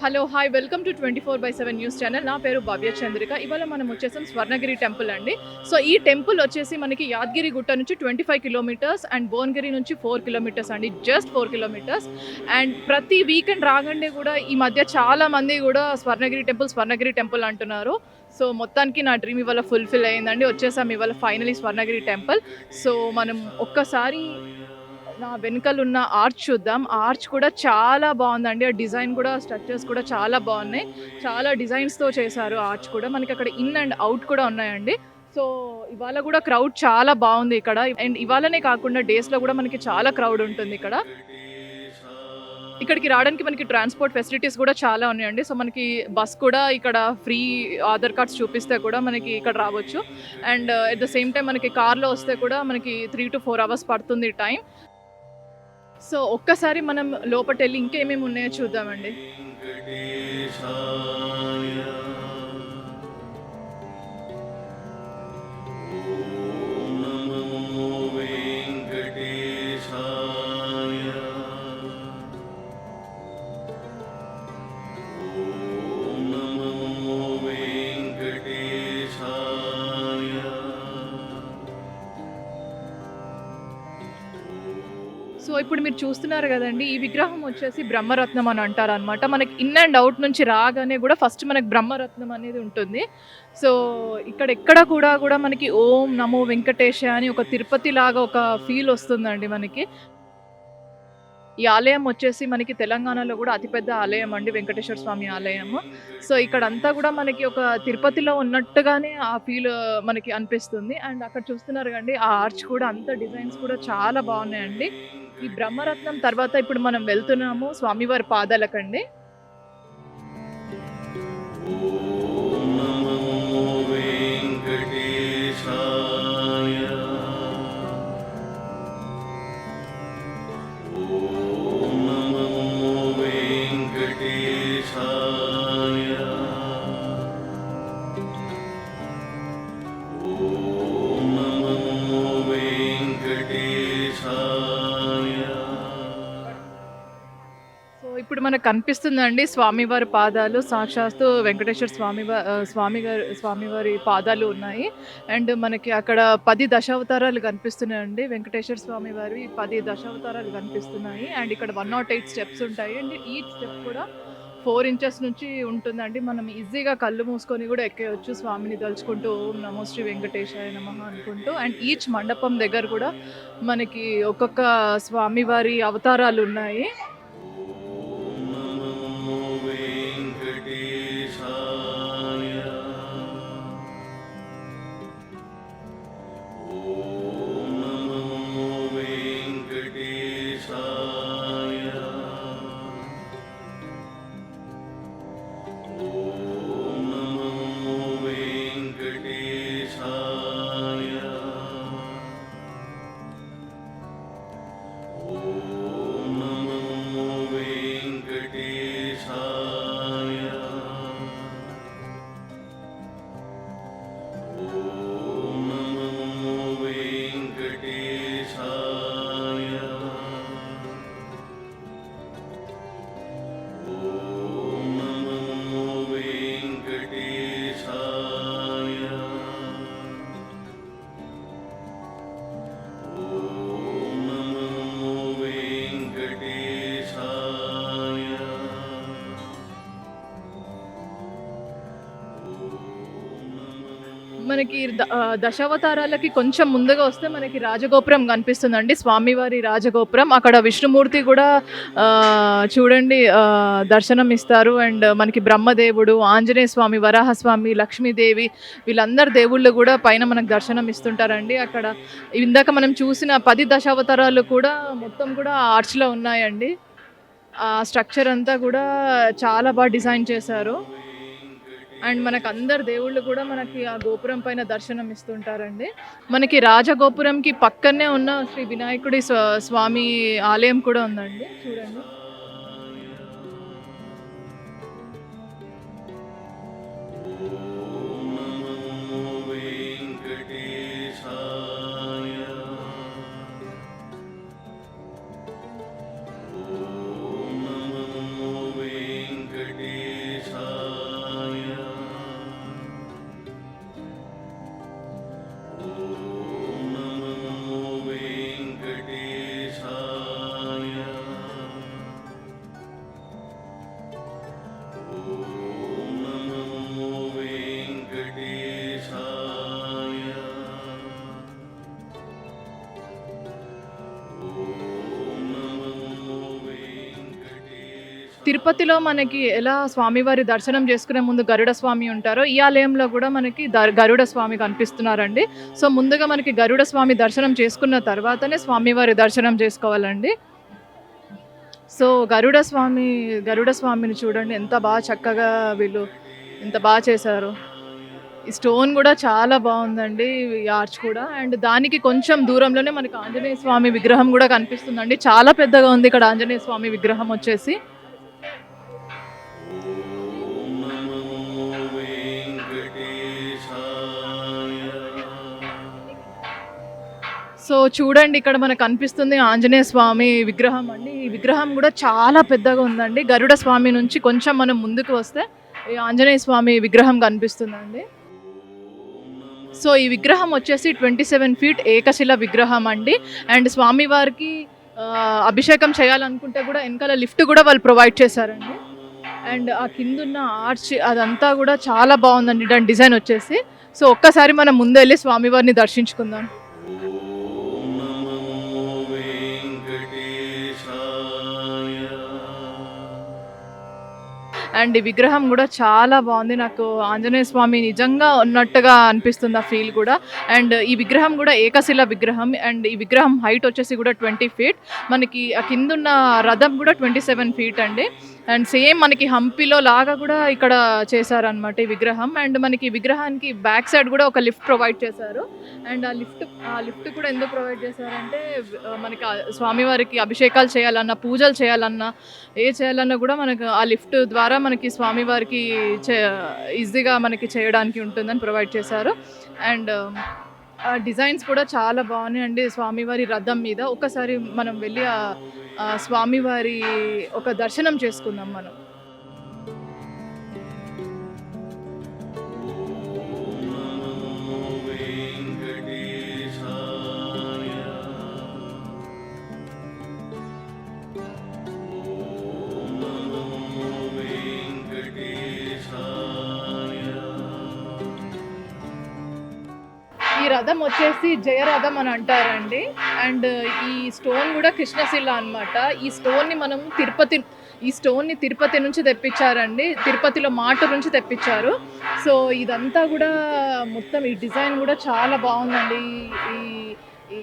Hello hi welcome to 24/7 news channel. నా పేరు భవ్య చంద్రిక. ఇవాళ మనం వచ్చేసాం స్వర్ణగిరి టెంపుల్ అండి. సో ఈ టెంపుల్ వచ్చేసి మనకి యాదగిరి గుట్ట నుంచి 25 కిలోమీటర్స్ అండ్ భువనగిరి నుంచి 4 కిలోమీటర్స్ అండి, జస్ట్ 4 కిలోమీటర్స్. అండ్ ప్రతి వీకెండ్ రాగానే కూడా ఈ మధ్య చాలా మంది కూడా స్వర్ణగిరి టెంపుల్ అంటున్నారు. సో మొత్తానికి నా డ్రీమ్ ఇవాళ ఫుల్ఫిల్ అయ్యిందండి. వచ్చేసాం ఇవాళ ఫైనలీ స్వర్ణగిరి టెంపుల్. సో మనం ఒక్కసారి నా వెనకాల ఉన్న ఆర్చ్ చూద్దాం. ఆ ఆర్చ్ కూడా చాలా బాగుందండి. ఆ డిజైన్ కూడా, స్ట్రక్చర్స్ కూడా చాలా బాగున్నాయి. చాలా డిజైన్స్తో చేశారు. ఆర్చ్ కూడా మనకి అక్కడ ఇన్ అండ్ అవుట్ కూడా ఉన్నాయండి. సో ఇవాళ కూడా క్రౌడ్ చాలా బాగుంది ఇక్కడ. అండ్ ఇవాళనే కాకుండా డేస్లో కూడా మనకి చాలా క్రౌడ్ ఉంటుంది ఇక్కడ. ఇక్కడికి రావడానికి మనకి ట్రాన్స్పోర్ట్ ఫెసిలిటీస్ కూడా చాలా ఉన్నాయండి. సో మనకి బస్ కూడా ఇక్కడ ఫ్రీ, ఆధార్ కార్డ్స్ చూపిస్తే కూడా మనకి ఇక్కడ రావచ్చు. And at the same time మనకి కార్లో వస్తే కూడా మనకి 3 to 4 hours పడుతుంది టైం. సో ఒక్కసారి మనం లోపటెళ్ళి ఇంకేమేమి ఉన్నాయో చూద్దామండి. సో ఇప్పుడు మీరు చూస్తున్నారు కదండి, ఈ విగ్రహం వచ్చేసి బ్రహ్మరత్నం అని అంటారు అనమాట. మనకి ఇన్ అండ్ అవుట్ నుంచి రాగానే కూడా ఫస్ట్ మనకి బ్రహ్మరత్నం అనేది ఉంటుంది. సో ఎక్కడ కూడా మనకి ఓం నమో వెంకటేశ అని ఒక తిరుపతి లాగా ఒక ఫీల్ వస్తుందండి మనకి. ఈ ఆలయం వచ్చేసి మనకి తెలంగాణలో కూడా అతిపెద్ద ఆలయం అండి, వెంకటేశ్వర స్వామి ఆలయము. సో ఇక్కడంతా కూడా మనకి ఒక తిరుపతిలో ఉన్నట్టుగానే ఆ ఫీల్ మనకి అనిపిస్తుంది. అండ్ అక్కడ చూస్తున్నారు కండి, ఆ ఆర్చ్ కూడా అంత డిజైన్స్ కూడా చాలా బాగున్నాయండి. ఈ బ్రహ్మరత్నం తర్వాత ఇప్పుడు మనం వెళ్తున్నాము స్వామివారి పాదాలకండి. సో ఇప్పుడు మనకు కనిపిస్తుందండి స్వామివారి పాదాలు, సాక్షాత్తు వెంకటేశ్వర స్వామివారి పాదాలు ఉన్నాయి. అండ్ మనకి అక్కడ 10 దశావతారాలు కనిపిస్తున్నాయండి. వెంకటేశ్వర స్వామివారి 10 దశావతారాలు కనిపిస్తున్నాయి. అండ్ ఇక్కడ 108 స్టెప్స్ ఉంటాయి. అండ్ ఈ స్టెప్ కూడా 4 inches నుంచి ఉంటుందండి. మనం ఈజీగా కళ్ళు మూసుకొని కూడా ఎక్కేయచ్చు స్వామిని తలుచుకుంటూ, ఓం నమో శ్రీ వెంకటేశాయ నమః అనుకుంటూ. అండ్ ఈచ్ మండపం దగ్గర కూడా మనకి ఒక్కొక్క స్వామివారి అవతారాలు ఉన్నాయి. మనకి దశావతారాలకి కొంచెం ముందుగా వస్తే మనకి రాజగోపురం కనిపిస్తుందండి, స్వామివారి రాజగోపురం. అక్కడ విష్ణుమూర్తి కూడా చూడండి దర్శనం ఇస్తారు. అండ్ మనకి బ్రహ్మదేవుడు, ఆంజనేయ స్వామి, వరాహస్వామి, లక్ష్మీదేవి, వీళ్ళందరు దేవుళ్ళు కూడా పైన మనకు దర్శనం ఇస్తుంటారండి. అక్కడ ఇందాక మనం చూసిన 10 దశావతారాలు కూడా మొత్తం కూడా ఆర్చ్లో ఉన్నాయండి. ఆ స్ట్రక్చర్ అంతా కూడా చాలా బాగా డిజైన్ చేశారు. అండ్ మనకు అందరు దేవుళ్ళు కూడా మనకి ఆ గోపురం పైన దర్శనం ఇస్తుంటారండి. మనకి రాజగోపురంకి పక్కనే ఉన్న శ్రీ వినాయకుడి స్వామి ఆలయం కూడా ఉందండి, చూడండి. వెంకటేశాయ తిరుపతిలో మనకి ఎలా స్వామివారి దర్శనం చేసుకునే ముందు గరుడ స్వామి ఉంటారో, ఈ ఆలయంలో కూడా మనకి గరుడ స్వామి కనిపిస్తున్నారండి. సో, ముందుగా మనకి గరుడ స్వామి దర్శనం చేసుకున్న తర్వాతనే స్వామివారి దర్శనం చేసుకోవాలండి. సో, గరుడ స్వామిని చూడండి ఎంత బాగా చక్కగా వీళ్ళు ఎంత బాగా చేశారో. ఈ స్టోన్ కూడా చాలా బాగుందండి. ఈ ఆర్చ్ కూడా. అండ్ దానికి కొంచెం దూరంలోనే మనకి ఆంజనేయ స్వామి విగ్రహం కూడా కనిపిస్తుందండి. చాలా పెద్దగా ఉంది ఇక్కడ ఆంజనేయ స్వామి విగ్రహం వచ్చేసి. సో చూడండి ఇక్కడ మనకు కనిపిస్తుంది ఆంజనేయ స్వామి విగ్రహం అండి. ఈ విగ్రహం కూడా చాలా పెద్దగా ఉందండి. గరుడ స్వామి నుంచి కొంచెం మనం ముందుకు వస్తే ఈ ఆంజనేయ స్వామి విగ్రహం కనిపిస్తుందండి. సో ఈ విగ్రహం వచ్చేసి 27 ఫీట్ ఏకశిల విగ్రహం అండి. అండ్ స్వామివారికి అభిషేకం చేయాలనుకుంటే కూడా వెనకాల లిఫ్ట్ కూడా వాళ్ళు ప్రొవైడ్ చేశారండి. అండ్ ఆ కిందున్న ఆర్చ్ అదంతా కూడా చాలా బాగుందండి దాని డిజైన్ వచ్చేసి. సో ఒక్కసారి మనం ముందు వెళ్ళి స్వామివారిని దర్శించుకుందాం. అండ్ ఈ విగ్రహం కూడా చాలా బాగుంది. నాకు ఆంజనేయ స్వామి నిజంగా ఉన్నట్టుగా అనిపిస్తుంది ఆ ఫీల్ కూడా. అండ్ ఈ విగ్రహం కూడా ఏకశిల విగ్రహం. అండ్ ఈ విగ్రహం హైట్ వచ్చేసి కూడా 20 ఫీట్. మనకి ఆ కిందున్న రథం కూడా 27 ఫీట్ అండి. అండ్ సేమ్ మనకి హంపీలో లాగా కూడా ఇక్కడ చేశారనమాట ఈ విగ్రహం. అండ్ మనకి ఈ విగ్రహానికి బ్యాక్ సైడ్ కూడా ఒక లిఫ్ట్ ప్రొవైడ్ చేశారు. అండ్ ఆ లిఫ్ట్ కూడా ఎందుకు ప్రొవైడ్ చేశారంటే మనకి స్వామివారికి అభిషేకాలు చేయాలన్నా, పూజలు చేయాలన్నా, చేయాలన్నా కూడా మనకు ఆ లిఫ్ట్ ద్వారా మనకి స్వామివారికి ఈజీగా మనకి చేయడానికి ఉంటుందని ప్రొవైడ్ చేశారు. అండ్ డిజైన్స్ కూడా చాలా బాగున్నాయండి స్వామివారి రథం మీద. ఒకసారి మనం వెళ్ళి స్వామివారి ఒక దర్శనం చేసుకుందాం మనం. ఈ రథం వచ్చేసి జయరథం అని అంటారండి. అండ్ ఈ స్టోన్ కూడా కృష్ణశిల అనమాట. ఈ స్టోన్ని తిరుపతి నుంచి తెప్పించారండి. తిరుపతిలో మాటూరు నుంచి తెప్పించారు. సో ఇదంతా కూడా మొత్తం ఈ డిజైన్ కూడా చాలా బాగుందండి. ఈ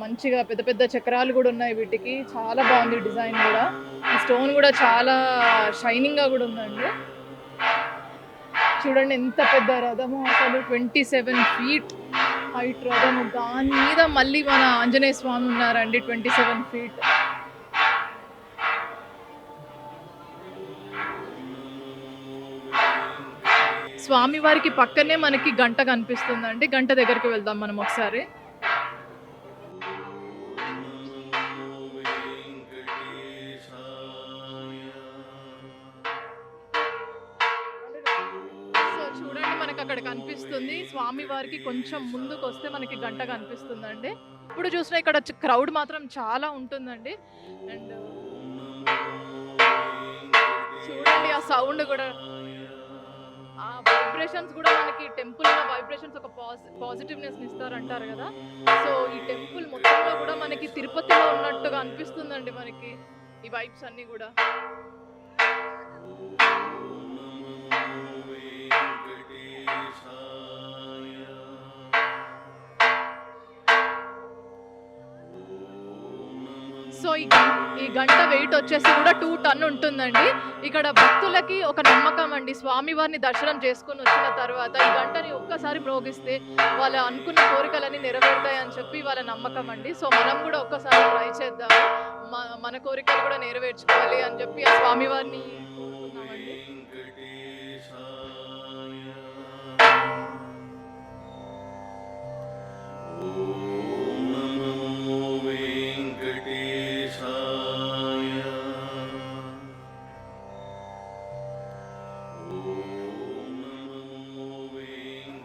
మంచిగా పెద్ద పెద్ద చక్రాలు కూడా ఉన్నాయి వీటికి. చాలా బాగుంది డిజైన్ కూడా. ఈ స్టోన్ కూడా చాలా షైనింగ్గా కూడా ఉందండి. చూడండి ఎంత పెద్ద రథము, అసలు 27 ఫీట్ హైట్ రథము. దాని మీద మళ్ళీ మన ఆంజనేయ స్వామి ఉన్నారండి 27 ఫీట్. స్వామివారికి పక్కనే మనకి గంట కనిపిస్తుందండి. గంట దగ్గరికి వెళ్దాం మనం ఒకసారి. అక్కడ కనిపిస్తుంది స్వామివారికి కొంచెం ముందుకు వస్తే మనకి గంట కనిపిస్తుందండి. ఇప్పుడు చూసినా ఇక్కడ క్రౌడ్ మాత్రం చాలా ఉంటుందండి. అండ్ చూడండి ఆ సౌండ్ కూడా, ఆ వైబ్రేషన్స్ కూడా మనకి టెంపుల్ వైబ్రేషన్స్ ఒక పాజిటివ్నెస్ ఇస్తారంటారు కదా. సో ఈ టెంపుల్ మొత్తంలో కూడా మనకి తిరుపతిలో ఉన్నట్టుగా అనిపిస్తుందండి మనకి ఈ వైబ్స్ అన్ని కూడా. సో ఈ గంట వెయిట్ వచ్చేసి కూడా 2 టన్ ఉంటుందండి. ఇక్కడ భక్తులకి ఒక నమ్మకం అండి, స్వామివారిని దర్శనం చేసుకుని వచ్చిన తర్వాత ఈ గంటని ఒక్కసారి మ్రోగిస్తే వాళ్ళ అనుకున్న కోరికలన్నీ నెరవేరుతాయని చెప్పి వాళ్ళ నమ్మకం అండి. సో మనం కూడా ఒక్కసారి ట్రై చేద్దాము, మన కోరికలు కూడా నెరవేర్చుకోవాలి అని చెప్పి ఆ స్వామివారిని కోరుకున్నామండి.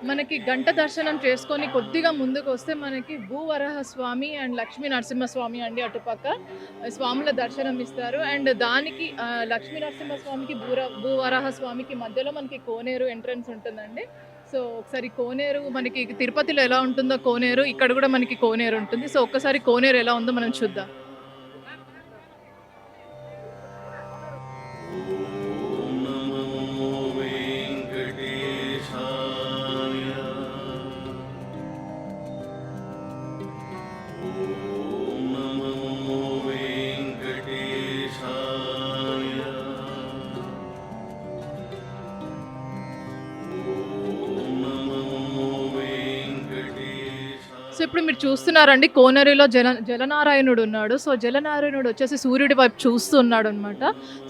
మనకి గంట దర్శనం చేసుకొని కొద్దిగా ముందుకు వస్తే మనకి భూవరాహ స్వామి అండ్ లక్ష్మీ నరసింహస్వామి అండి అటుపక్క స్వాముల దర్శనం ఇస్తారు. అండ్ దానికి లక్ష్మీ నరసింహస్వామికి భూవరాహ స్వామికి మధ్యలో మనకి కోనేరు ఎంట్రన్స్ ఉంటుందండి. సో ఒకసారి కోనేరు మనకి తిరుపతిలో ఎలా ఉంటుందో కోనేరు ఇక్కడ కూడా మనకి కోనేరు ఉంటుంది. సో ఒక్కసారి కోనేరు ఎలా ఉందో మనం చూద్దాం. ఇప్పుడు మీరు చూస్తున్నారండి కోనేరులో జలనారాయణుడు ఉన్నాడు. సో, జలనారాయణుడు వచ్చేసి సూర్యుడి వైపు చూస్తూ ఉన్నాడనమాట.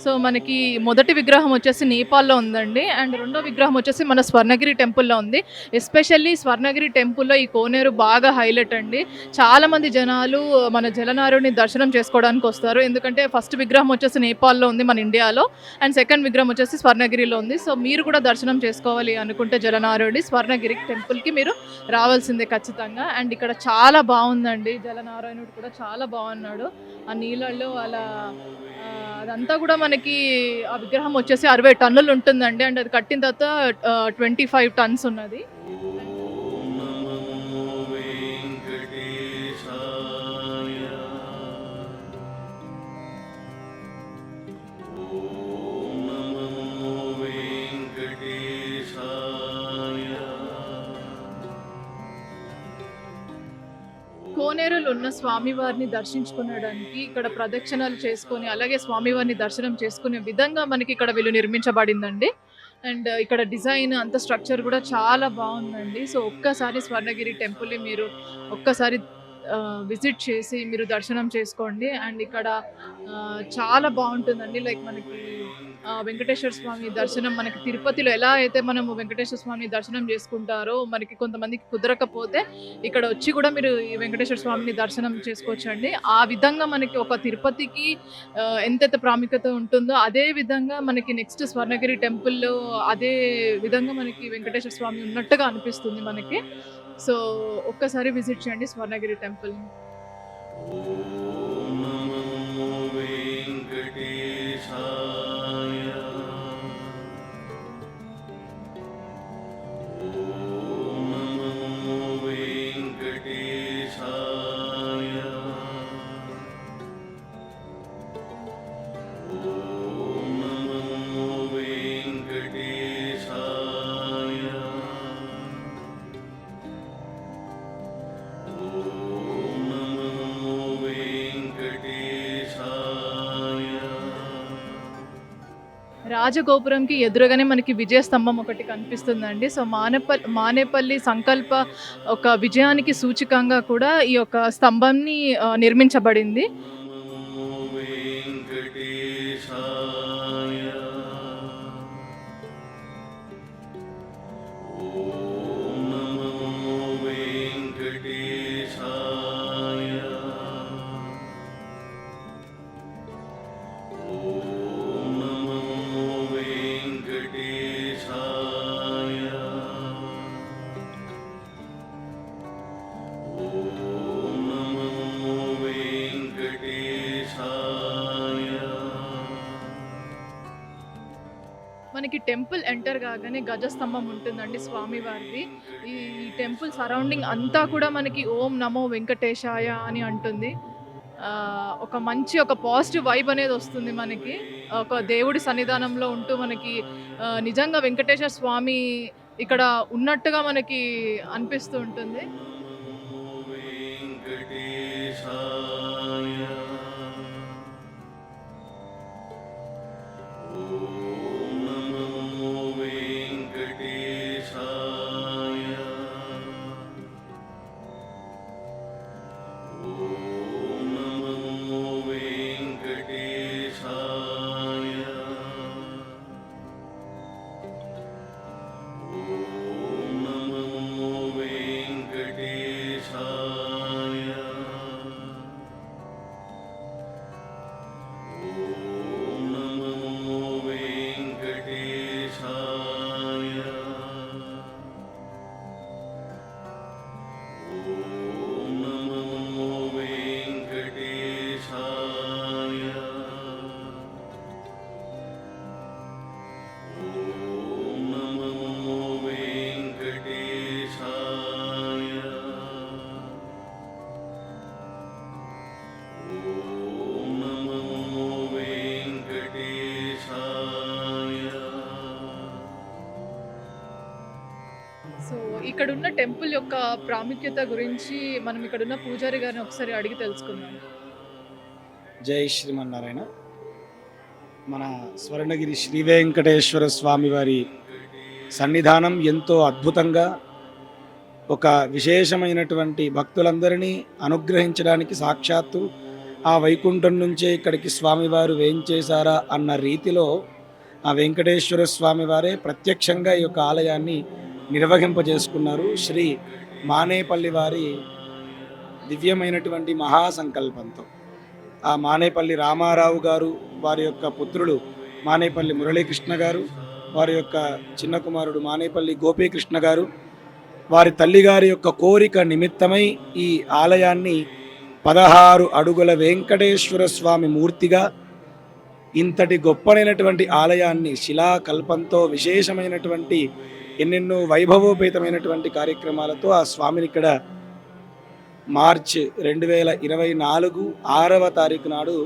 సో, మనకి మొదటి విగ్రహం వచ్చేసి నేపాల్‌లో ఉందండి. అండ్ రెండో విగ్రహం వచ్చేసి మన స్వర్ణగిరి టెంపుల్‌లో ఉంది. ఎస్పెషల్లీ స్వర్ణగిరి టెంపుల్‌లో ఈ కోనేరు బాగా హైలైట్ అండి. చాలామంది జనాలు మన జలనారాయణుడిని దర్శనం చేసుకోవడానికి వస్తారు. ఎందుకంటే ఫస్ట్ విగ్రహం వచ్చేసి నేపాల్‌లో ఉంది మన ఇండియాలో. అండ్ సెకండ్ విగ్రహం వచ్చేసి స్వర్ణగిరిలో ఉంది. సో, మీరు కూడా దర్శనం చేసుకోవాలి అనుకుంటే జలనారాయణుడి స్వర్ణగిరి టెంపుల్‌కి మీరు రావాల్సిందే ఖచ్చితంగా. అండ్ ఇక్కడ చాలా బాగుందండి. జలనారాయణుడు కూడా చాలా బాగున్నాడు. ఆ నీళ్ళల్లో అలా అదంతా కూడా మనకి ఆ విగ్రహం వచ్చేసి 60 టన్నులు ఉంటుందండి. అండ్ అది కట్టిన తర్వాత 25 టన్స్ ఉన్నది. కోనేరులో ఉన్న స్వామివారిని దర్శించుకోవడానికి ఇక్కడ ప్రదక్షిణాలు చేసుకొని, అలాగే స్వామివారిని దర్శనం చేసుకునే విధంగా మనకి ఇక్కడ వీళ్ళు నిర్మించబడిందండి. అండ్ ఇక్కడ డిజైన్ అంత స్ట్రక్చర్ కూడా చాలా బాగుందండి. సో, ఒక్కసారి స్వర్ణగిరి టెంపుల్‌ని మీరు ఒక్కసారి విజిట్ చేసి మీరు దర్శనం చేసుకోండి. అండ్ ఇక్కడ చాలా బాగుంటుందండి. లైక్ మనకి వెంకటేశ్వర స్వామి దర్శనం మనకి తిరుపతిలో ఎలా అయితే మనము వెంకటేశ్వర స్వామి దర్శనం చేసుకుంటారో, మనకి కొంతమందికి కుదరకపోతే ఇక్కడ వచ్చి కూడా మీరు ఈ వెంకటేశ్వర స్వామిని దర్శనం చేసుకోవచ్చండి. ఆ విధంగా మనకి ఒక తిరుపతికి ఎంతైతే ప్రాముఖ్యత ఉంటుందో అదే విధంగా మనకి నెక్స్ట్ స్వర్ణగిరి టెంపుల్‌లో అదే విధంగా మనకి వెంకటేశ్వర స్వామి ఉన్నట్టుగా అనిపిస్తుంది మనకి. సో, ఒక్కసారి విజిట్ చేయండి స్వర్ణగిరి టెంపుల్‌ని. ఓం నమో వెంకటేశాయ. ఓం నమో వెంకటేశాయ. ఓం నమో వెంకటేశాయ. ఓం నమో వెంకటేశాయ. రాజగోపురంకి ఎదురుగానే మనకి విజయ స్తంభం ఒకటి కనిపిస్తుందండి. సో, మానేపల్లి సంకల్ప ఒక విజయానికి సూచికంగా కూడా ఈ యొక్క స్తంభంని నిర్మించబడింది. నమో వెంకటేశాయ. ఓం నమో వెంకటేశాయ. ఓం నమో వెంకటేశాయ. ఓం నమో వెంకటేశాయ. మనకి టెంపుల్ ఎంటర్ కాగానే గజస్తంభం ఉంటుందండి స్వామివారిది. ఈ టెంపుల్ సరౌండింగ్ అంతా కూడా మనకి ఓం నమో వెంకటేశాయ అని అంటుంది. ఒక మంచి ఒక పాజిటివ్ వైబ్ అనేది వస్తుంది మనకి. ఒక దేవుడి సన్నిధానంలో ఉంటూ మనకి నిజంగా వెంకటేశ్వర స్వామి ఇక్కడ ఉన్నట్టుగా మనకి అనిపిస్తూ ఉంటుంది. నమో వెంకటేశాయ. ఓం నమో వెంకటేశాయ. ఓం నమో వెంకటేశాయ. ఓం నమో వెంకటేశాయ. ఓం నమో వెంకటేశాయ. ఓం నమో వెంకటేశాయ. ఓం నమో వెంకటేశాయ. ఓం నమో వెంకటేశాయ. సో, ఇక్కడున్న టెంపుల్ యొక్క ప్రాముఖ్యత గురించి మనం ఇక్కడున్న పూజారి గారిని ఒకసారి అడిగి తెలుసుకుందాం. జై శ్రీమన్నారాయణ. మన స్వర్ణగిరి శ్రీ వెంకటేశ్వర స్వామి వారి సన్నిధానం ఎంతో అద్భుతంగా ఒక విశేషమైనటువంటి భక్తులందరినీ అనుగ్రహించడానికి సాక్షాత్తు ఆ వైకుంఠం నుంచే ఇక్కడికి స్వామివారు వేయించేశారా అన్న రీతిలో ఆ వెంకటేశ్వర స్వామివారే ప్రత్యక్షంగా ఈ యొక్క ఆలయాన్ని నిర్వహింపజేసుకున్నారు. శ్రీ మానేపల్లి వారి దివ్యమైనటువంటి మహాసంకల్పంతో ఆ మానేపల్లి రామారావు గారు, వారి యొక్క పుత్రులు మానేపల్లి మురళీకృష్ణ గారు, వారి యొక్క చిన్న కుమారుడు మానేపల్లి గోపీకృష్ణ గారు, వారి తల్లిగారి యొక్క కోరిక నిమిత్తమై ఈ ఆలయాన్ని 16 అడుగుల వెంకటేశ్వర స్వామి మూర్తిగా ఇంతటి గొప్పనైనటువంటి ఆలయాన్ని శిలాకల్పంతో విశేషమైనటువంటి ఎన్నెన్నో వైభవోపేతమైనటువంటి కార్యక్రమాలతో ఆ స్వామిని ఇక్కడ మార్చి 2024 6వ తారీఖు నాడు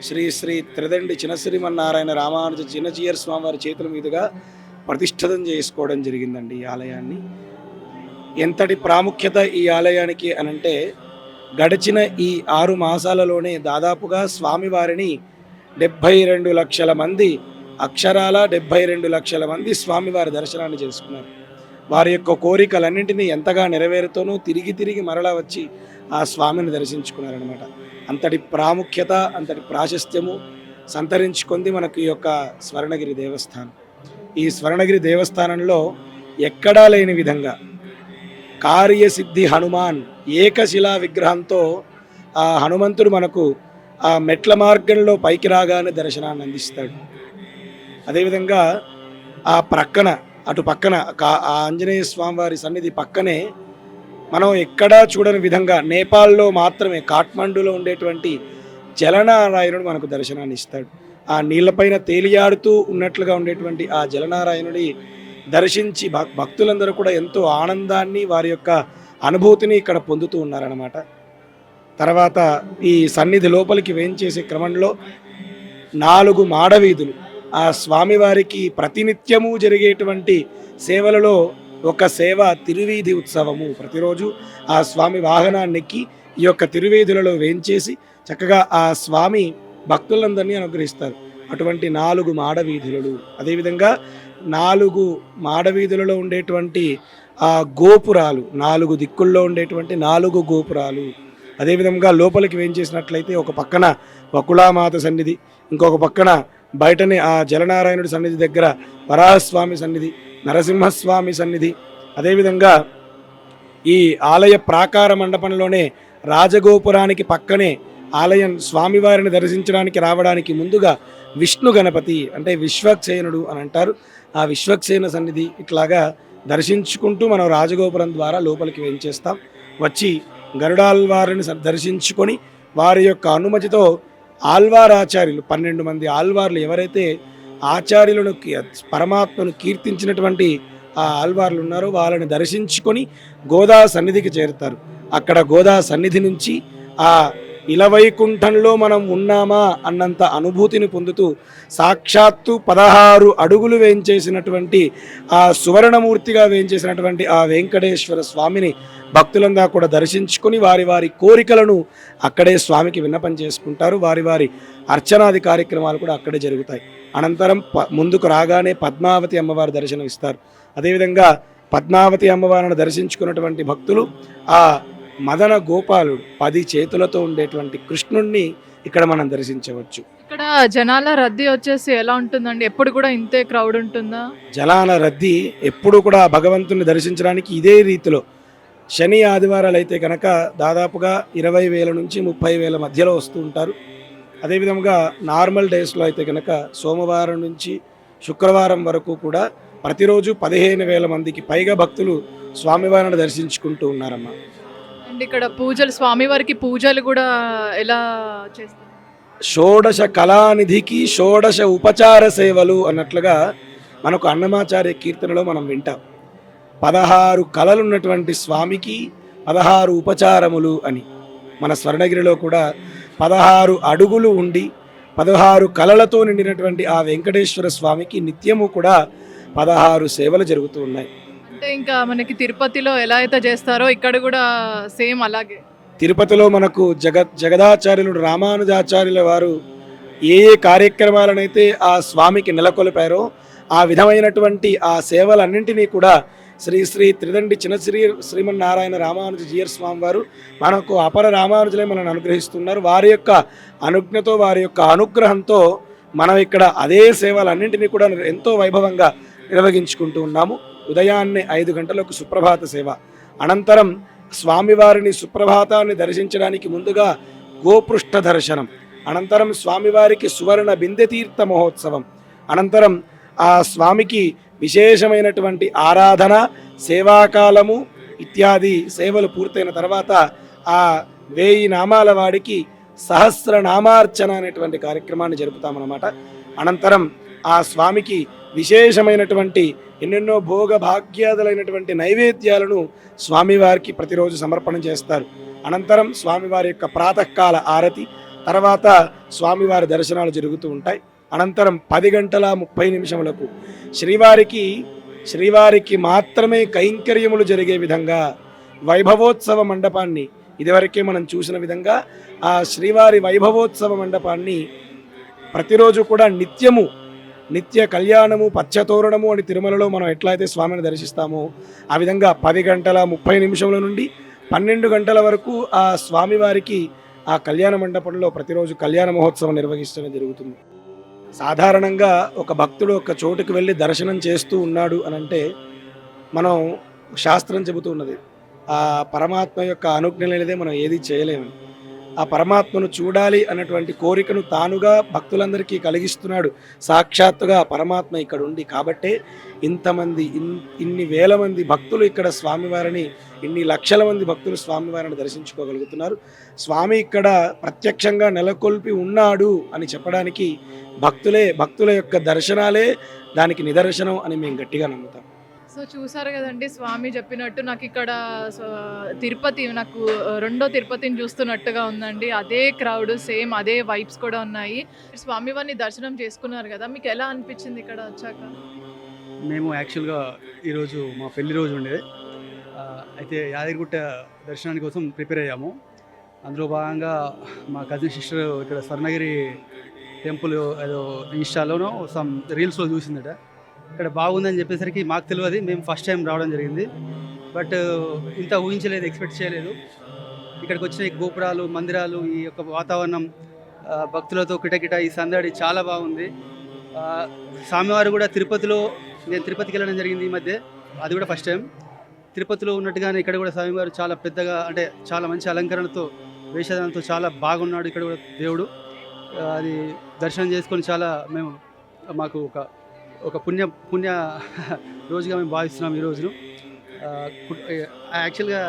శ్రీ శ్రీ త్రిదండి చినశ్రీమన్నారాయణ రామానుజ చిన్నచీయర్ స్వామి వారి చేతుల మీదుగా ప్రతిష్ఠితం చేసుకోవడం జరిగిందండి ఈ ఆలయాన్ని. ఎంతటి ప్రాముఖ్యత ఈ ఆలయానికి అనంటే గడిచిన ఈ 6 మాసాలలోనే దాదాపుగా స్వామివారిని 72 లక్షల మంది, అక్షరాల 72 లక్షల మంది స్వామివారి దర్శనాన్ని చేసుకున్నారు. వారి యొక్క కోరికలన్నింటినీ ఎంతగా నెరవేరుతోనూ తిరిగి తిరిగి మరలా వచ్చి ఆ స్వామిని దర్శించుకున్నారనమాట. అంతటి ప్రాముఖ్యత, అంతటి ప్రాశస్త్యము సంతరించుకుంది మనకు ఈ యొక్క స్వర్ణగిరి దేవస్థానం. ఈ స్వర్ణగిరి దేవస్థానంలో ఎక్కడా లేని విధంగా కార్యసిద్ధి హనుమాన్ ఏకశిలా విగ్రహంతో ఆ హనుమంతుడు మనకు ఆ మెట్ల మార్గంలో పైకి రాగానే దర్శనాన్ని అందిస్తాడు. అదేవిధంగా ఆ ప్రక్కన అటు పక్కన ఆ ఆంజనేయ స్వామి వారి సన్నిధి పక్కనే మనం ఎక్కడా చూడని విధంగా నేపాల్లో మాత్రమే కాఠ్మండూలో ఉండేటువంటి జలనారాయణుడు మనకు దర్శనాన్ని ఇస్తాడు. ఆ నీళ్లపైన తేలియాడుతూ ఉన్నట్లుగా ఉండేటువంటి ఆ జలనారాయణుడి దర్శించి భక్తులందరూ కూడా ఎంతో ఆనందాన్ని, వారి యొక్క అనుభూతిని ఇక్కడ పొందుతూ ఉన్నారన్నమాట. తర్వాత ఈ సన్నిధి లోపలికి వేయించేసే క్రమంలో 4 మాడవీధులు ఆ స్వామివారికి ప్రతినిత్యము జరిగేటువంటి సేవలలో ఒక సేవ తిరువీధి ఉత్సవము. ప్రతిరోజు ఆ స్వామి వాహనాన్ని ఎక్కి ఈ యొక్క తిరువీధులలో వేయించేసి చక్కగా ఆ స్వామి భక్తులందరినీ అనుగ్రహిస్తారు. అటువంటి 4 మాడవీధులు, అదేవిధంగా 4 మాడవీధులలో ఉండేటువంటి ఆ గోపురాలు, 4 దిక్కుల్లో ఉండేటువంటి 4 గోపురాలు, అదేవిధంగా లోపలికి వేయించేసినట్లయితే ఒక పక్కన వకుళామాత సన్నిధి, ఇంకొక పక్కన బయటనే ఆ జలనారాయణుడి సన్నిధి దగ్గర వరాహస్వామి సన్నిధి, నరసింహస్వామి సన్నిధి, అదేవిధంగా ఈ ఆలయ ప్రాకార మండపంలోనే రాజగోపురానికి పక్కనే ఆలయం స్వామివారిని దర్శించడానికి రావడానికి ముందుగా విష్ణు గణపతి అంటే విశ్వక్సేనుడు అని అంటారు, ఆ విశ్వక్సేన సన్నిధి ఇట్లాగా దర్శించుకుంటూ మనం రాజగోపురం ద్వారా లోపలికి వేయించేస్తాం. వచ్చి గరుడాల్వారిని దర్శించుకొని వారి యొక్క అనుమతితో ఆల్వార్ ఆచార్యులు 12 మంది ఆల్వార్లు ఎవరైతే ఆచార్యులను పరమాత్మను కీర్తించినటువంటి ఆ ఆల్వార్లు ఉన్నారో వాళ్ళని దర్శించుకొని గోదా సన్నిధికి చేరుతారు. అక్కడ గోదా సన్నిధి నుంచి ఆ ఇలవైకుంఠంలో మనం ఉన్నామా అన్నంత అనుభూతిని పొందుతూ సాక్షాత్తు 16 అడుగులు వేయించేసినటువంటి ఆ సువర్ణమూర్తిగా వేయించేసినటువంటి ఆ వెంకటేశ్వర స్వామిని భక్తులందా కూడా దర్శించుకొని వారి వారి కోరికలను అక్కడే స్వామికి విన్నపం చేసుకుంటారు. వారి వారి అర్చనాది కార్యక్రమాలు కూడా అక్కడే జరుగుతాయి. అనంతరం ముందుకు రాగానే పద్మావతి అమ్మవారి దర్శనం ఇస్తారు. అదేవిధంగా పద్మావతి అమ్మవారిని దర్శించుకున్నటువంటి భక్తులు ఆ మదన గోపాలుడు 10 చేతులతో ఉండేటువంటి కృష్ణుణ్ణి ఇక్కడ మనం దర్శించవచ్చు. ఇక్కడ జనాల రద్దీ వచ్చేసి ఎలా ఉంటుందండి? ఎప్పుడు కూడా ఇంతే క్రౌడ్ ఉంటుందా? జనాల రద్దీ ఎప్పుడు కూడా భగవంతుని దర్శించడానికి ఇదే రీతిలో శని ఆదివారాలు అయితే కనుక దాదాపుగా 20,000 నుంచి 30,000 మధ్యలో వస్తూ ఉంటారు. అదేవిధంగా నార్మల్ డేస్లో అయితే కనుక సోమవారం నుంచి శుక్రవారం వరకు కూడా ప్రతిరోజు 15,000 మందికి పైగా భక్తులు స్వామివారిని దర్శించుకుంటూ ఉన్నారమ్మా. అండ్ ఇక్కడ పూజలు, స్వామివారికి పూజలు కూడా ఎలా చేస్తారు? షోడశ కళానిధికి షోడశ ఉపచార సేవలు అన్నట్లుగా మనకు అన్నమాచార్య కీర్తనలో మనం వింటాం. 16 కళలు ఉన్నటువంటి స్వామికి 16 ఉపచారములు అని. మన స్వర్ణగిరిలో కూడా 16 అడుగులు ఉండి 16 కళలతో నిండినటువంటి ఆ వెంకటేశ్వర స్వామికి నిత్యము కూడా 16 సేవలు జరుగుతూ ఉన్నాయి. అంటే ఇంకా మనకి తిరుపతిలో ఎలా అయితే చేస్తారో ఇక్కడ కూడా సేమ్ అలాగే. తిరుపతిలో మనకు జగదాచార్యులు రామానుజాచార్యుల వారు ఏ కార్యక్రమాలనైతే ఆ స్వామికి నెలకొల్పారో ఆ విధమైనటువంటి ఆ సేవలన్నింటినీ కూడా శ్రీ శ్రీ త్రిదండి శ్రీమన్నారాయణ రామానుజ జీయర్ స్వామి వారు మనకు అపర రామానుజులే మనల్ని అనుగ్రహిస్తున్నారు. వారి యొక్క అనుజ్ఞతో, వారి యొక్క అనుగ్రహంతో మనం ఇక్కడ అదే సేవలన్నింటినీ కూడా ఎంతో వైభవంగా నిర్వహించుకుంటూ ఉన్నాము. ఉదయాన్నే 5 గంటలకు సుప్రభాత సేవ, అనంతరం స్వామివారిని సుప్రభాతాన్ని దర్శించడానికి ముందుగా గోపృష్ఠ దర్శనం, అనంతరం స్వామివారికి సువర్ణ బిందె తీర్థ మహోత్సవం, అనంతరం ఆ స్వామికి విశేషమైనటువంటి ఆరాధన, సేవాకాలము ఇత్యాది సేవలు పూర్తయిన తర్వాత ఆ 1000 నామాల వాడికి సహస్రనామార్చన అనేటువంటి కార్యక్రమాన్ని జరుపుతామన్నమాట. అనంతరం ఆ స్వామికి విశేషమైనటువంటి ఎన్నెన్నో భోగ భాగ్యాదులైనటువంటి నైవేద్యాలను స్వామివారికి ప్రతిరోజు సమర్పణ చేస్తారు. అనంతరం స్వామివారి యొక్క ప్రాతకాల ఆరతి, తర్వాత స్వామివారి దర్శనాలు జరుగుతూ ఉంటాయి. అనంతరం 10:30 శ్రీవారికి మాత్రమే కైంకర్యములు జరిగే విధంగా వైభవోత్సవ మండపాన్ని, ఇదివరకే మనం చూసిన విధంగా ఆ శ్రీవారి వైభవోత్సవ మండపాన్ని ప్రతిరోజు కూడా నిత్య కళ్యాణము, పచ్చతోరణము అని తిరుమలలో మనం ఎట్లయితే స్వామిని దర్శిస్తామో ఆ విధంగా 10:30 నుండి 12 గంటల వరకు ఆ స్వామివారికి ఆ కళ్యాణ మండపంలో ప్రతిరోజు కళ్యాణ మహోత్సవం నిర్వహించడం జరుగుతుంది. సాధారణంగా ఒక భక్తుడు ఒక చోటుకు వెళ్ళి దర్శనం చేస్తూ ఉన్నాడు అనంటే మనం శాస్త్రం చెబుతూ ఉన్నది, ఆ పరమాత్మ యొక్క అనుజ్ఞ లేనిదే మనం ఏది చేయలేము. ఆ పరమాత్మను చూడాలి అన్నటువంటి కోరికను తానుగా భక్తులందరికీ కలిగిస్తున్నాడు సాక్షాత్తుగా పరమాత్మ ఇక్కడ ఉండి. కాబట్టే ఇంతమంది ఇన్ని వేల మంది భక్తులు ఇక్కడ స్వామివారిని, ఇన్ని లక్షల మంది భక్తులు స్వామివారిని దర్శించుకోగలుగుతున్నారు. స్వామి ఇక్కడ ప్రత్యక్షంగా నెలకొల్పి ఉన్నాడు అని చెప్పడానికి భక్తుల యొక్క దర్శనాలే దానికి నిదర్శనం అని మేము గట్టిగా నమ్ముతాం. సో చూసారు కదండి, స్వామి చెప్పినట్టు నాకు ఇక్కడ తిరుపతి, నాకు రెండో తిరుపతిని చూస్తున్నట్టుగా ఉందండి. అదే క్రౌడ్, సేమ్ అదే వైబ్స్ కూడా ఉన్నాయి. స్వామివారిని దర్శనం చేసుకున్నారు కదా, మీకు ఎలా అనిపించింది ఇక్కడ వచ్చాక? మేము యాక్చువల్గా ఈరోజు మా పెళ్లి రోజు ఉండేది, అయితే యాదగిరిగుట్ట దర్శనానికి కోసం ప్రిపేర్ అయ్యాము. అందులో భాగంగా మా కజిన్ సిస్టర్ ఇక్కడ స్వర్ణగిరి టెంపుల్ ఏదో ఇన్స్టాలోనో సమ్ రీల్స్లో చూసిందట. ఇక్కడ బాగుందని చెప్పేసరికి మాకు తెలియదు, మేము ఫస్ట్ టైం రావడం జరిగింది. బట్ ఇంత ఊహించలేదు, ఎక్స్పెక్ట్ చేయలేదు. ఇక్కడికి వచ్చిన ఈ గోపురాలు, మందిరాలు, ఈ యొక్క వాతావరణం, భక్తులతో కిటకిట, ఈ సందడి చాలా బాగుంది. స్వామివారు కూడా నేను తిరుపతికి వెళ్ళడం జరిగింది ఈ మధ్య, అది కూడా ఫస్ట్ టైం. తిరుపతిలో ఉన్నట్టుగానే ఇక్కడ కూడా స్వామివారు చాలా పెద్దగా, అంటే చాలా మంచి అలంకరణతో, వేషధానంతో చాలా బాగున్నాడు ఇక్కడ కూడా దేవుడు. అది దర్శనం చేసుకొని చాలా మాకు ఒక పుణ్య రోజుగా మేము భావిస్తున్నాం ఈ రోజును. యాక్చువల్గా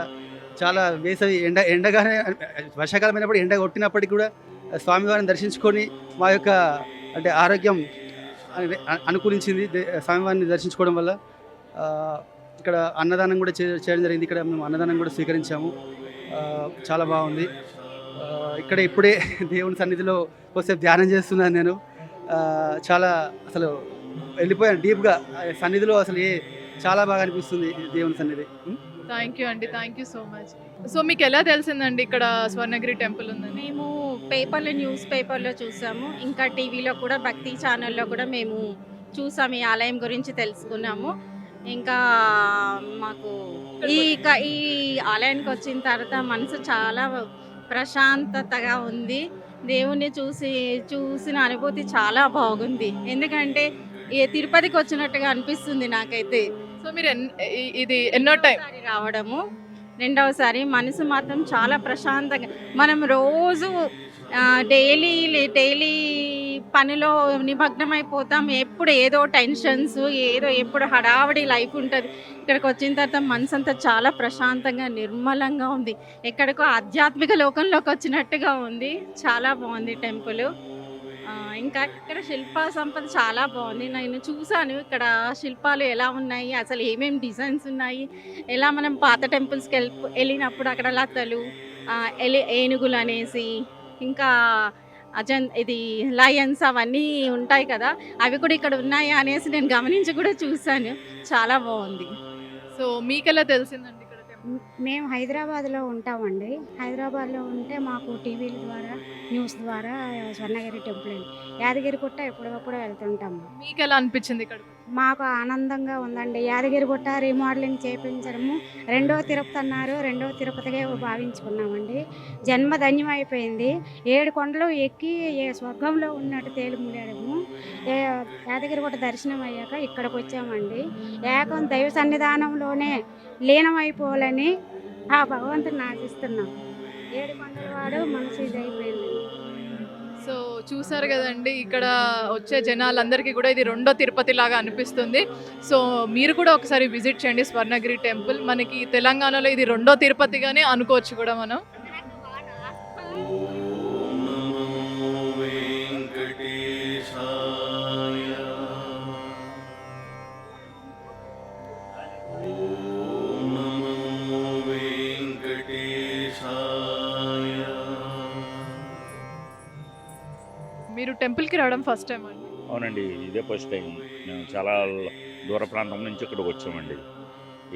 చాలా వేసవి ఎండగానే, వర్షాకాలం అయినప్పుడు ఎండ కొట్టినప్పటికీ కూడా స్వామివారిని దర్శించుకొని మా యొక్క అంటే ఆరోగ్యం అనుకూలించింది స్వామివారిని దర్శించుకోవడం వల్ల. ఇక్కడ అన్నదానం కూడా చేయడం జరిగింది. ఇక్కడ మేము అన్నదానం కూడా స్వీకరించాము. చాలా బాగుంది. ఇక్కడ ఇప్పుడే దేవుని సన్నిధిలో కొద్దిసేపు ధ్యానం చేస్తున్నాను నేను. చాలా అసలు వెళ్ళిపోయాను డీప్గా సన్నిధిలో. అసలు చాలా బాగా అనిపిస్తుంది దేవుని సన్నిధి. థ్యాంక్ యూ అండి, thank you so much. So మీకు ఎలా తెలిసిందండి ఇక్కడ స్వర్ణగిరి టెంపుల్ ఉందని? మేము న్యూస్ పేపర్లో చూసాము, ఇంకా టీవీలో కూడా, భక్తి ఛానల్లో కూడా మేము చూసాము, ఈ ఆలయం గురించి తెలుసుకున్నాము. ఇంకా మాకు ఈ ఆలయానికి వచ్చిన తర్వాత మనసు చాలా ప్రశాంతతగా ఉంది. దేవుణ్ణి చూసిన అనుభూతి చాలా బాగుంది. ఎందుకంటే తిరుపతికి వచ్చినట్టుగా అనిపిస్తుంది నాకైతే. సో మీరు ఇది ఎన్నో టైం రావడము, రెండవసారి. మనసు మాత్రం చాలా ప్రశాంతంగా, మనం రోజు డైలీ పనిలో నిమగ్నమైపోతాం. ఎప్పుడు ఏదో టెన్షన్స్, ఎప్పుడు హడావిడి లైఫ్ ఉంటుంది. ఇక్కడికి వచ్చిన తర్వాత మనసు అంతా చాలా ప్రశాంతంగా, నిర్మలంగా ఉంది. ఎక్కడికో ఆధ్యాత్మిక లోకంలోకి వచ్చినట్టుగా ఉంది. చాలా బాగుంది టెంపుల్. ఇంకా ఇక్కడ శిల్ప సంపద చాలా బాగుంది. నేను చూసాను ఇక్కడ శిల్పాలు ఎలా ఉన్నాయి, అసలు ఏమేమి డిజైన్స్ ఉన్నాయి, ఎలా మనం పాత టెంపుల్స్కి వెళ్ళినప్పుడు అక్కడ లతలు, ఏనుగులు అనేసి, ఇంకా ఇది లయన్స్ అవన్నీ ఉంటాయి కదా, అవి కూడా ఇక్కడ ఉన్నాయా అనేసి నేను గమనించి కూడా చూశాను. చాలా బాగుంది. సో మీకెలా తెలిసిందండి? మేము హైదరాబాద్లో ఉంటామండి. హైదరాబాద్లో ఉంటే మాకు టీవీల ద్వారా, న్యూస్ ద్వారా స్వర్ణగిరి టెంపుల్, యాదగిరిగుట్ట ఎప్పుడప్పుడు వెళ్తుంటాము. మీకు ఎలా అనిపించింది ఇక్కడ? మాకు ఆనందంగా ఉందండి. యాదగిరిగుట్ట రీమోడలింగ్ చేయించడము రెండవ తిరుపతి అన్నారు, రెండవ తిరుపతిగా భావించుకున్నామండి. జన్మ ధన్యమైపోయింది. 7 కొండలు ఎక్కి స్వర్గంలో ఉన్నట్టు తేలిములేడము. యాదగిరిగుట్ట దర్శనం అయ్యాక ఇక్కడికి వచ్చామండి. ఏకం దైవ సన్నిధానంలోనే లీనమైపోవాలని ఆ భగవంతుని ఆశిస్తున్నాం. 7 కొండల వాడు మనసు ఇదైపోయింది. సో చూసారు కదండి, ఇక్కడ వచ్చే జనాలందరికీ కూడా ఇది రెండో తిరుపతి లాగా అనిపిస్తుంది. సో మీరు కూడా ఒకసారి విజిట్ చేయండి స్వర్ణగిరి టెంపుల్. మనకి తెలంగాణలో ఇది రెండో తిరుపతిగానే అనుకోవచ్చు కూడా మనం. ఓం నమో వెంకటేశాయ. ఓం నమో వెంకటేశాయ. మీరు టెంపుల్కి రావడం ఫస్ట్ టైం అండి? అవునండి, ఇదే ఫస్ట్ టైం. మేము చాలా దూర ప్రాంతం నుంచి ఇక్కడికి వచ్చామండి.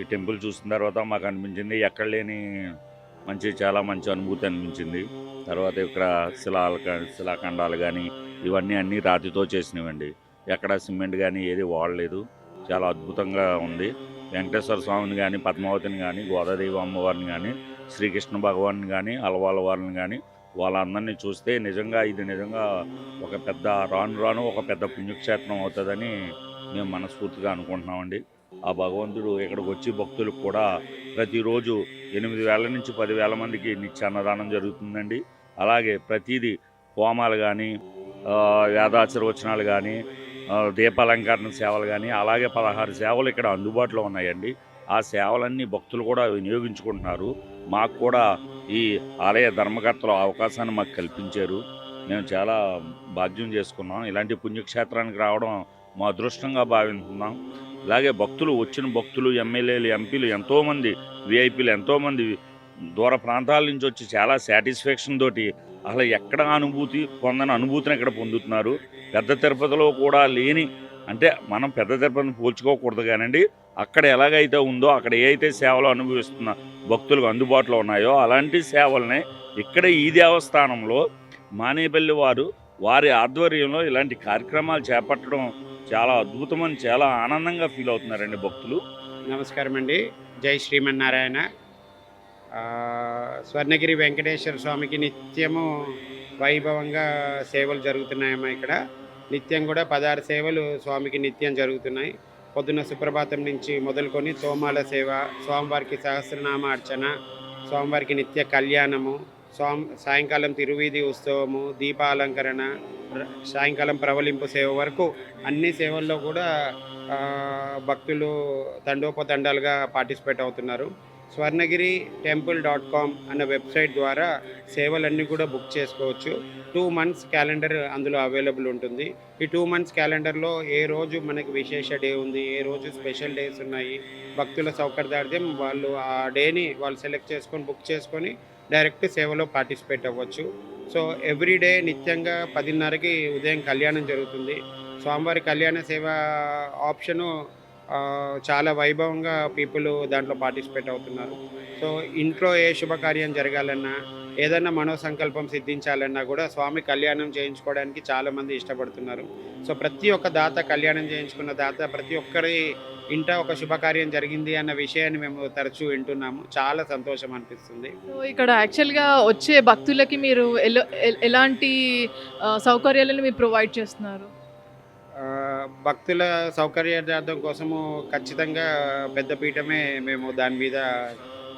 ఈ టెంపుల్ చూసిన తర్వాత మాకు అనిపించింది ఎక్కడ లేని చాలా మంచి అనుభూతి అనిపించింది. తర్వాత ఇక్కడ శిలాఖండాలు కానీ ఇవన్నీ అన్నీ రాతితో చేసినవండి. ఎక్కడ సిమెంట్ కానీ ఏది వాడలేదు. చాలా అద్భుతంగా ఉంది. వెంకటేశ్వర స్వామిని కానీ, పద్మావతిని కానీ, గోదాదేవి అమ్మవారిని కానీ, శ్రీకృష్ణ భగవాన్ని కానీ, అలవాళ్ళ వారిని కానీ వాళ్ళందరినీ చూస్తే ఇది నిజంగా ఒక పెద్ద రాను ఒక పెద్ద పుణ్యక్షేత్రం అవుతుందని మేము మనస్ఫూర్తిగా అనుకుంటున్నామండి. ఆ భగవంతుడు ఇక్కడికి వచ్చి భక్తులకు కూడా ప్రతిరోజు 8,000 నుంచి 10,000 మందికి నిత్య అన్నదానం జరుగుతుందండి. అలాగే ప్రతిదీ హోమాలు కానీ, వేదాశీర్వచనాలు కానీ, దీపాలంకరణ సేవలు కానీ, అలాగే 16 సేవలు ఇక్కడ అందుబాటులో ఉన్నాయండి. ఆ సేవలన్నీ భక్తులు కూడా వినియోగించుకుంటున్నారు. మాకు కూడా ఈ ఆలయ ధర్మకర్తలు అవకాశాన్ని మాకు కల్పించారు. మేము చాలా భాగ్యం చేసుకున్నాం. ఇలాంటి పుణ్యక్షేత్రానికి రావడం మా అదృష్టంగా భావిస్తున్నాం. ఇలాగే వచ్చిన భక్తులు, ఎమ్మెల్యేలు, ఎంపీలు ఎంతోమంది, విఐపీలు ఎంతోమంది దూర ప్రాంతాల నుంచి వచ్చి చాలా సాటిస్ఫాక్షన్ తోటి అసలు ఎక్కడ పొందని అనుభూతిని ఇక్కడ పొందుతున్నారు. పెద్ద తిరుపతిలో కూడా లేని, అంటే మనం పెద్ద తిరుపతిని పోల్చుకోకూడదు కానండి, అక్కడ ఎలాగైతే ఉందో, అక్కడ ఏ అయితే సేవలు అనుభవిస్తున్న భక్తులకు అందుబాటులో ఉన్నాయో అలాంటి సేవలనే ఇక్కడ ఈ దేవస్థానంలో మానేపల్లి వారి ఆధ్వర్యంలో ఇలాంటి కార్యక్రమాలు చేపట్టడం చాలా అద్భుతమని చాలా ఆనందంగా ఫీల్ అవుతున్నారండి భక్తులు. నమస్కారం అండి. జై శ్రీమన్నారాయణ. స్వర్ణగిరి వెంకటేశ్వర స్వామికి నిత్యము వైభవంగా సేవలు జరుగుతున్నాయమ్మా. ఇక్కడ నిత్యం కూడా 16 సేవలు స్వామికి నిత్యం జరుగుతున్నాయి. పొద్దున్న సుప్రభాతం నుంచి మొదలుకొని తోమాల సేవ, స్వామివారికి సహస్రనామ అర్చన, స్వామివారికి నిత్య కళ్యాణము, సాయంకాలం తిరువీధి ఉత్సవము, దీపాలంకరణ, సాయంకాలం ప్రవలింపు సేవ వరకు అన్ని సేవల్లో కూడా భక్తులు తండోపతండాలుగా పార్టిసిపేట్ అవుతున్నారు. swarnagiri.com అన్న వెబ్సైట్ ద్వారా సేవలన్నీ కూడా బుక్ చేసుకోవచ్చు. 2 months క్యాలెండర్ అందులో అవైలబుల్ ఉంటుంది. ఈ 2 months క్యాలెండర్లో ఏ రోజు మనకి విశేష డే ఉంది, ఏ రోజు స్పెషల్ డేస్ ఉన్నాయి, భక్తుల సౌకర్యార్థం వాళ్ళు ఆ డేని వాళ్ళు సెలెక్ట్ చేసుకొని బుక్ చేసుకొని డైరెక్ట్ సేవలో పార్టిసిపేట్ అవ్వచ్చు. సో ఎవ్రీడే నిత్యంగా 10:30కి ఉదయం కళ్యాణం జరుగుతుంది. స్వామివారి కళ్యాణ సేవ ఆప్షను చాలా వైభవంగా పీపుల్ దాంట్లో పార్టిసిపేట్ అవుతున్నారు. సో ఇంట్లో ఏ శుభకార్యం జరగాలన్నా, ఏదైనా మనోసంకల్పం సిద్ధించాలన్నా కూడా స్వామి కళ్యాణం చేయించుకోవడానికి చాలామంది ఇష్టపడుతున్నారు. సో ప్రతి ఒక్క దాత, కళ్యాణం చేయించుకున్న దాత, ప్రతి ఒక్కరి ఇంట ఒక శుభకార్యం జరిగింది అన్న విషయాన్ని మేము తరచూ వింటున్నాము. చాలా సంతోషం అనిపిస్తుంది. సో ఇక్కడ యాక్చువల్గా వచ్చే భక్తులకి మీరు ఎలాంటి సౌకర్యాలను మీరు ప్రొవైడ్ చేస్తున్నారు? భక్తుల సౌకర్యార్థం కోసము ఖచ్చితంగా పెద్దపీఠమే మేము దాని మీద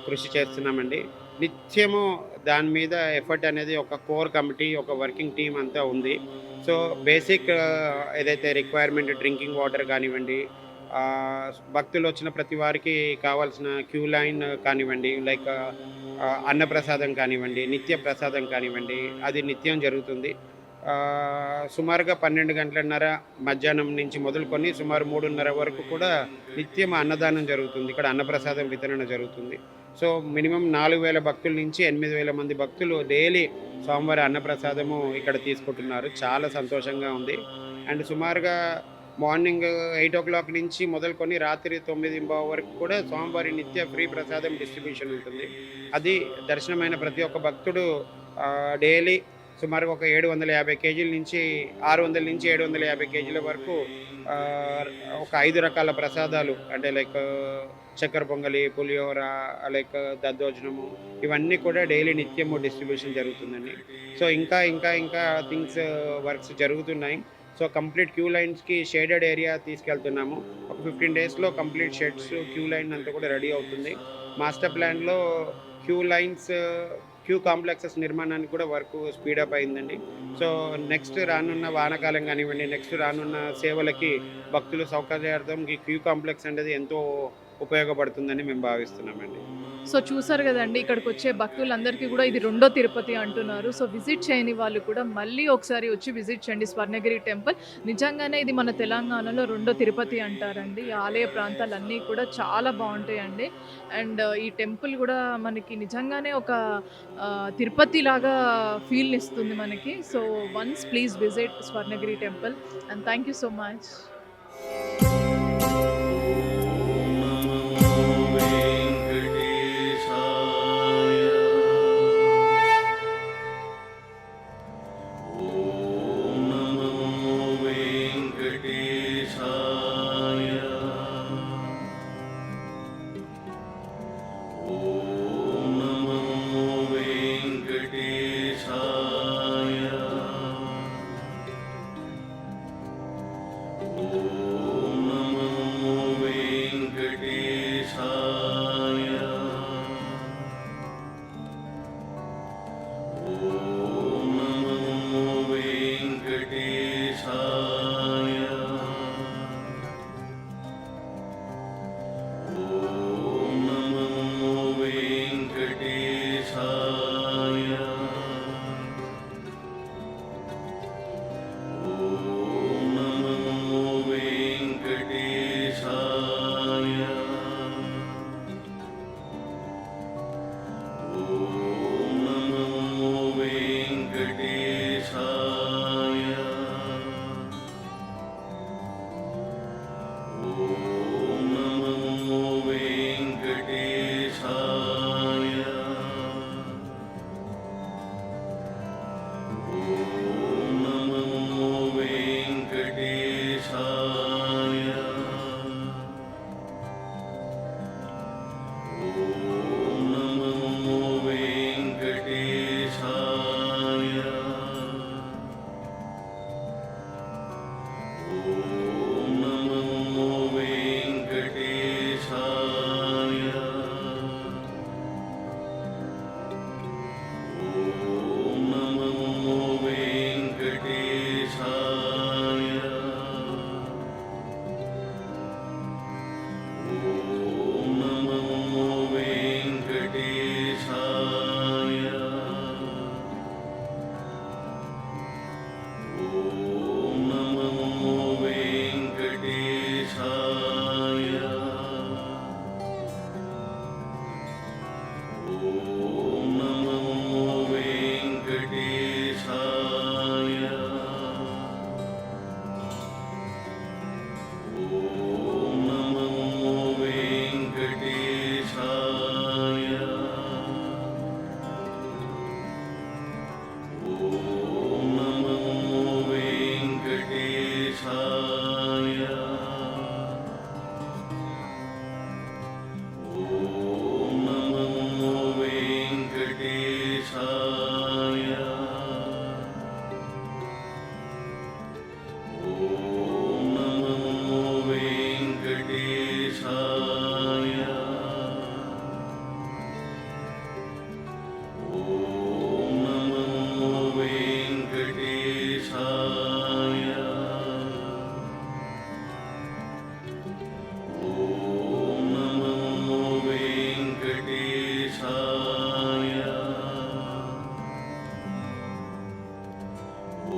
కృషి చేస్తున్నామండి. నిత్యము దాని మీద ఎఫర్ట్ అనేది ఒక కోర్ కమిటీ, ఒక వర్కింగ్ టీం అంతా ఉంది. సో బేసిక్ ఏదైతే రిక్వైర్మెంట్, డ్రింకింగ్ వాటర్ కానివ్వండి, భక్తులు వచ్చిన ప్రతి వారికి కావాల్సిన క్యూ లైన్ కానివ్వండి, లైక్ అన్నప్రసాదం కానివ్వండి, నిత్య ప్రసాదం కానివ్వండి, అది నిత్యం జరుగుతుంది. సుమారుగా 12:30 మధ్యాహ్నం నుంచి మొదలుకొని సుమారు 3:30 వరకు కూడా నిత్యం అన్నదానం జరుగుతుంది. ఇక్కడ అన్నప్రసాదం వితరణ జరుగుతుంది. సో మినిమం 4,000 భక్తుల నుంచి 8,000 మంది భక్తులు డైలీ స్వామివారి అన్నప్రసాదము ఇక్కడ తీసుకుంటున్నారు. చాలా సంతోషంగా ఉంది. అండ్ సుమారుగా మార్నింగ్ 8 o'clock నుంచి మొదలుకొని రాత్రి 9:15 వరకు కూడా స్వామివారి నిత్య ఫ్రీ ప్రసాదం డిస్ట్రిబ్యూషన్ ఉంటుంది. అది దర్శనమైన ప్రతి ఒక్క భక్తుడు డైలీ సుమారు ఒక 750 కేజీల నుంచి 600 నుంచి 750 కేజీల వరకు ఒక 5 రకాల ప్రసాదాలు అంటే లైక్ చక్కెర పొంగలి, పులిహోర, లైక్ దద్దోజనము, ఇవన్నీ కూడా డైలీ నిత్యము డిస్ట్రిబ్యూషన్ జరుగుతుందండి. సో ఇంకా ఇంకా ఇంకా థింగ్స్ వర్క్స్ జరుగుతున్నాయి. సో కంప్లీట్ క్యూ లైన్స్కి షేడెడ్ ఏరియా తీసుకెళ్తున్నాము. ఒక 15 డేస్లో కంప్లీట్ షెడ్స్, క్యూ లైన్ అంతా కూడా రెడీ అవుతుంది. మాస్టర్ ప్లాన్లో క్యూ కాంప్లెక్సెస్ నిర్మాణానికి కూడా వర్క్ స్పీడప్ అయిందండి. సో నెక్స్ట్ రానున్న వానాకాలం కానివ్వండి, నెక్స్ట్ రానున్న సేవలకి భక్తుల సౌకర్యార్థం ఈ క్యూ కాంప్లెక్స్ అనేది ఎంతో ఉపయోగపడుతుందని మేము భావిస్తున్నామండి. సో చూసారు కదండి, ఇక్కడికి వచ్చే భక్తులందరికీ కూడా ఇది 2వ తిరుపతి అంటున్నారు. సో విజిట్ చేయని వాళ్ళు కూడా మళ్ళీ ఒకసారి వచ్చి విజిట్ చేయండి స్వర్ణగిరి టెంపుల్. నిజంగానే ఇది మన తెలంగాణలో 2వ తిరుపతి అంటారండి. ఈ ఆలయ ప్రాంతాలన్నీ కూడా చాలా బాగుంటాయండి. అండ్ ఈ టెంపుల్ కూడా మనకి నిజంగానే ఒక తిరుపతి లాగా ఫీల్ ఇస్తుంది మనకి. So once please visit Swarnagiri temple and thank you so much.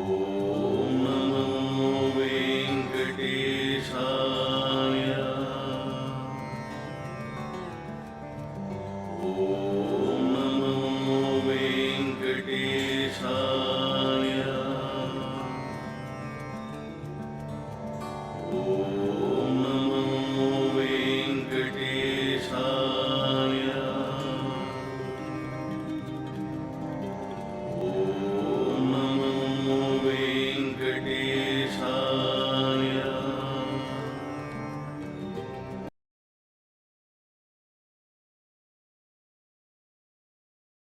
Om